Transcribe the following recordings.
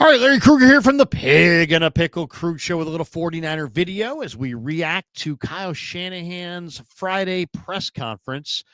All right, Larry Krueger here from the Pig and a Pickle Crew Show with a little 49er video as we react to Kyle Shanahan's Friday press conference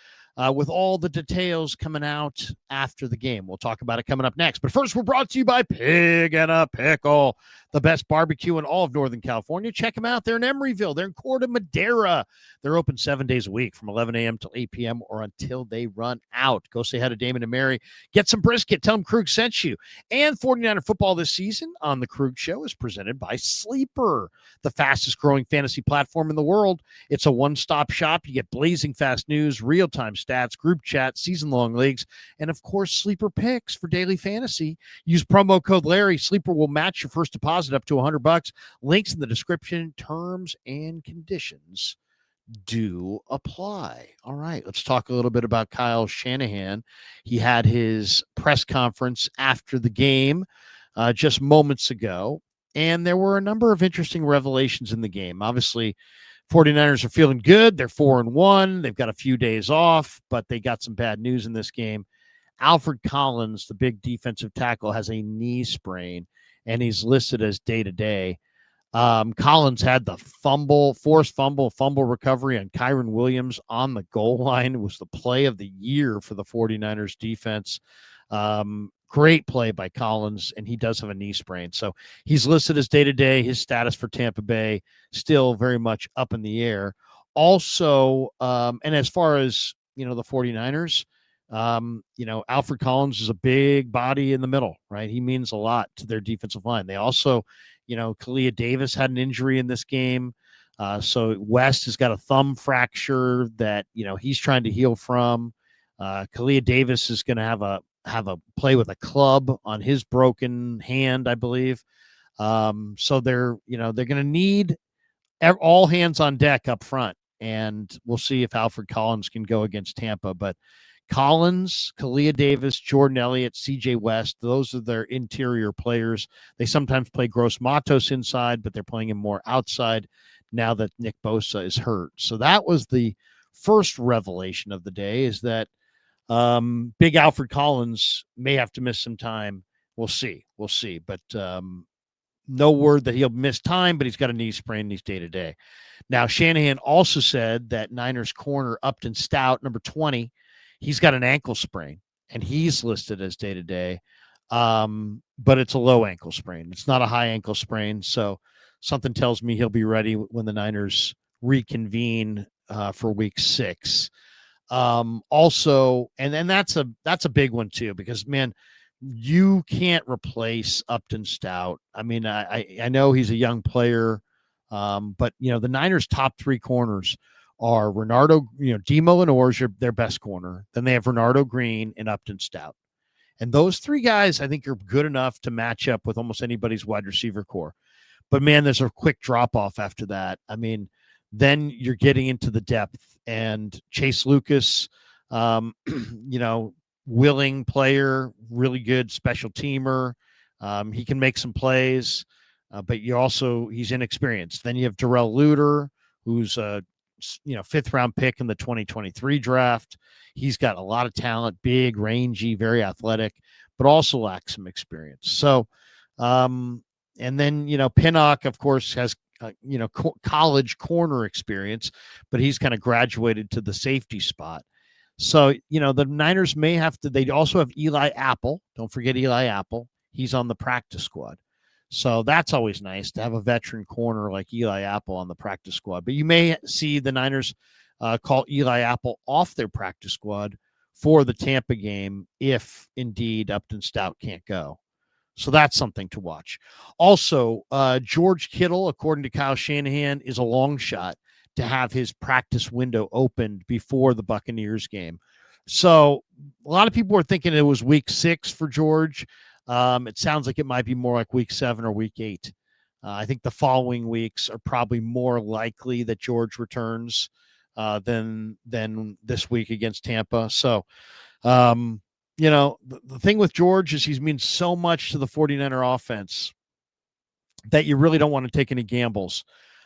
with all the details coming out after the game. We'll talk about it coming up next. But first, we're brought to you by Pig and a Pickle, the best barbecue in all of Northern California. Check them out. They're in Emeryville. They're in Corte Madera. They're open 7 days a week from 11 a.m. till 8 p.m. or until they run out. Go say hi to Damon and Mary. Get some brisket. Tell them Krug sent you. And 49er football this season on the Krug Show is presented by Sleeper, the fastest growing fantasy platform in the world. It's a one-stop shop. You get blazing fast news, real-time stats, group chat, season-long leagues, and of course, Sleeper picks for daily fantasy. Use promo code Larry. Sleeper will match your first deposit up to $100. Links in the description. Terms and conditions do apply. All right, let's talk a little bit about Kyle Shanahan. He had his press conference after the game just moments ago, and there were a number of interesting revelations in the game. Obviously, 49ers are feeling good. They're 4-1. They've got a few days off, but they got some bad news in this game. Alfred Collins, the big defensive tackle, has a knee sprain, and he's listed as day-to-day. Collins had the forced fumble recovery on Kyron Williams on the goal line. It was the play of the year for the 49ers defense. Great play by Collins, and he does have a knee sprain. So he's listed as day-to-day. His status for Tampa Bay still very much up in the air. Also, and as far as, the 49ers, Alfred Collins is a big body in the middle, right? He means a lot to their defensive line. They also, Kalia Davis had an injury in this game. So West has got a thumb fracture that, he's trying to heal from. Kalia Davis is going to have a play with a club on his broken hand, I believe. So they're going to need all hands on deck up front, and we'll see if Alfred Collins can go against Tampa. But Collins, Kalia Davis, Jordan Elliott, CJ West, those are their interior players. They sometimes play Gross Matos inside, but they're playing him more outside now that Nick Bosa is hurt. So that was the first revelation of the day, is that big Alfred Collins may have to miss some time. We'll see. But no word that he'll miss time, but he's got a knee sprain. He's day-to-day. Now, Shanahan also said that Niners corner Upton Stout, number 20, he's got an ankle sprain, and he's listed as day-to-day, but it's a low ankle sprain. It's not a high ankle sprain, so something tells me he'll be ready when the Niners reconvene for week 6. Also, and then that's a big one too, because, man, you can't replace Upton Stout. I mean, I know he's a young player, but, the Niners' top 3 corners are Renardo, Demo Lenore's their best corner. Then they have Renardo Green and Upton Stout. And those 3 guys, I think, are good enough to match up with almost anybody's wide receiver core. But, man, there's a quick drop-off after that. I mean, then you're getting into the depth. And Chase Lucas, willing player, really good special teamer. He can make some plays, but he's inexperienced. Then you have Darrell Luter, who's a 5th round pick in the 2023 draft. He's got a lot of talent, big, rangy, very athletic, but also lacks some experience. So, and then, Pinnock, of course, has, college corner experience, but he's kind of graduated to the safety spot. So, the Niners may have to, they also have Eli Apple. Don't forget Eli Apple. He's on the practice squad. So that's always nice to have a veteran corner like Eli Apple on the practice squad. But you may see the Niners call Eli Apple off their practice squad for the Tampa game if indeed Upton Stout can't go. So that's something to watch. Also, George Kittle, according to Kyle Shanahan, is a long shot to have his practice window opened before the Buccaneers game. So a lot of people were thinking it was week 6 for George. It sounds like it might be more like week 7 or week 8. I think the following weeks are probably more likely that George returns than this week against Tampa. So, the thing with George is he's means so much to the 49er offense that you really don't want to take any gambles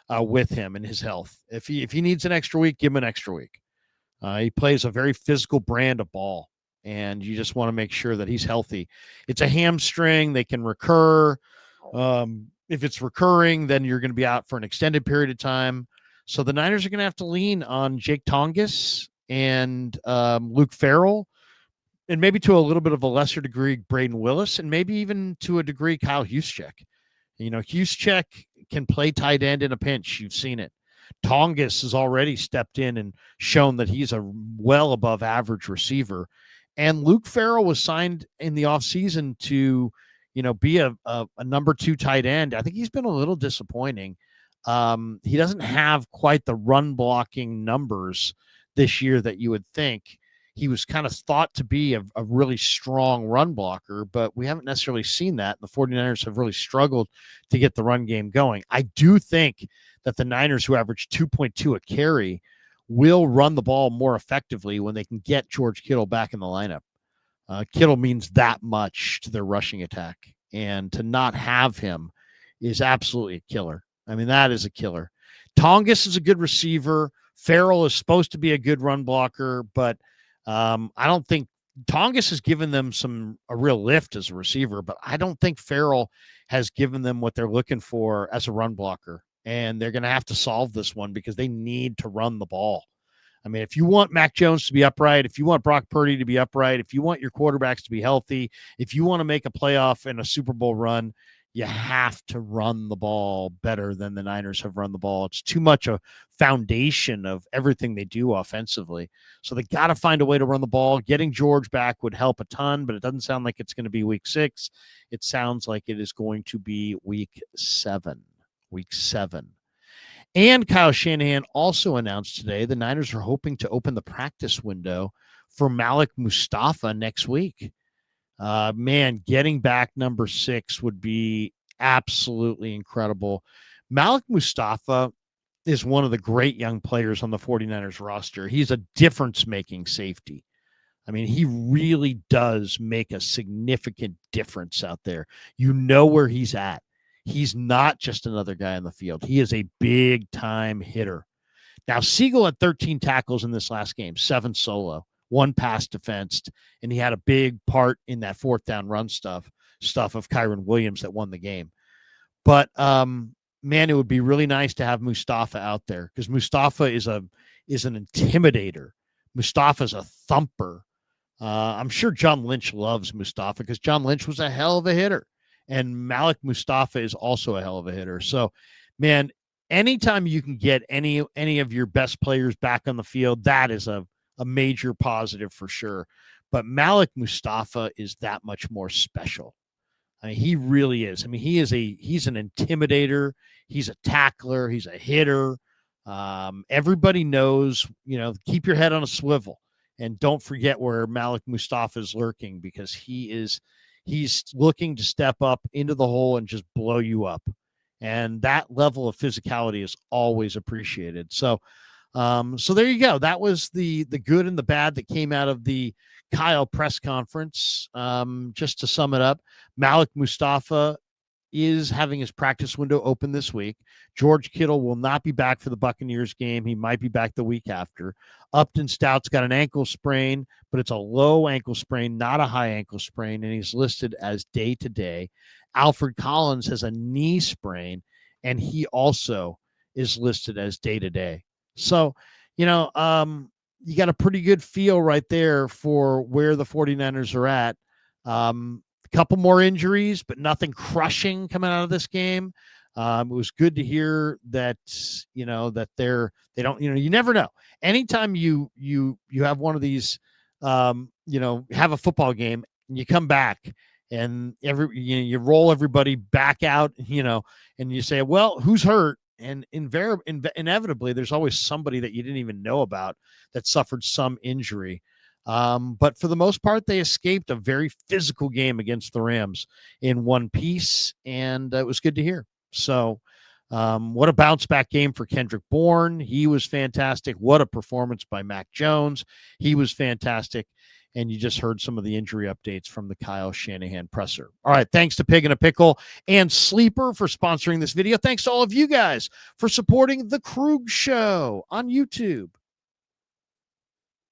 with him and his health. If he needs an extra week, give him an extra week. He plays a very physical brand of ball. and you just want to make sure that he's healthy. It's a hamstring; they can recur. If it's recurring, then you're going to be out for an extended period of time. So the Niners are going to have to lean on Jake Tongas and Luke Farrell, and maybe to a little bit of a lesser degree, Braden Willis, and maybe even to a degree, Kyle Juszczyk. Juszczyk can play tight end in a pinch. You've seen it. Tongas has already stepped in and shown that he's a well above average receiver. And Luke Farrell was signed in the offseason to, be a number 2 tight end. I think he's been a little disappointing. He doesn't have quite the run blocking numbers this year that you would think. He was kind of thought to be a really strong run blocker, but we haven't necessarily seen that. The 49ers have really struggled to get the run game going. I do think that the Niners, who average 2.2 a carry, will run the ball more effectively when they can get George Kittle back in the lineup. Kittle means that much to their rushing attack, and to not have him is absolutely a killer. I mean, that is a killer. Tongas is a good receiver. Farrell is supposed to be a good run blocker, but I don't think Tongas has given them a real lift as a receiver, but I don't think Farrell has given them what they're looking for as a run blocker. And they're going to have to solve this one because they need to run the ball. I mean, if you want Mac Jones to be upright, if you want Brock Purdy to be upright, if you want your quarterbacks to be healthy, if you want to make a playoff and a Super Bowl run, you have to run the ball better than the Niners have run the ball. It's too much a foundation of everything they do offensively. So they got to find a way to run the ball. Getting George back would help a ton, but it doesn't sound like it's going to be week 6. It sounds like it is going to be week 7. Week 7. And Kyle Shanahan also announced today the Niners are hoping to open the practice window for Malik Mustafa next week. Man, getting back number 6 would be absolutely incredible. Malik Mustafa is one of the great young players on the 49ers roster. He's a difference-making safety. I mean, he really does make a significant difference out there. You know where he's at. He's not just another guy on the field. He is a big-time hitter. Now, Siegel had 13 tackles in this last game, 7 solo, 1 pass defensed, and he had a big part in that 4th down run stuff of Kyron Williams that won the game. But, man, it would be really nice to have Mustafa out there because Mustafa is an intimidator. Mustafa's a thumper. I'm sure John Lynch loves Mustafa because John Lynch was a hell of a hitter. And Malik Mustafa is also a hell of a hitter. So, man, anytime you can get any of your best players back on the field, that is a major positive for sure. But Malik Mustafa is that much more special. I mean, he really is. I mean, he's an intimidator. He's a tackler. He's a hitter. Everybody knows, keep your head on a swivel and don't forget where Malik Mustafa is lurking because he's looking to step up into the hole and just blow you up. And that level of physicality is always appreciated. So there you go. That was the good and the bad that came out of the Kyle press conference. Just to sum it up, Malik Mustafa is having his practice window open this week. George Kittle will not be back for the Buccaneers game. He might be back the week after. Upton Stout's got an ankle sprain, but it's a low ankle sprain, not a high ankle sprain, and he's listed as day-to-day. Alfred Collins has a knee sprain, and he also is listed as day-to-day. So, you got a pretty good feel right there for where the 49ers are at. A couple more injuries, but nothing crushing coming out of this game. It was good to hear that, that they don't, you never know. Anytime you have one of these, have a football game and you come back and you roll everybody back out, and you say, well, who's hurt? And inevitably, there's always somebody that you didn't even know about that suffered some injury. But for the most part, they escaped a very physical game against the Rams in one piece, and it was good to hear. So what a bounce back game for Kendrick Bourne. He was fantastic. What a performance by Mac Jones. He was fantastic. And you just heard some of the injury updates from the Kyle Shanahan presser. All right, thanks to Pig and a Pickle and Sleeper for sponsoring this video. Thanks to all of you guys for supporting The Krug Show on YouTube.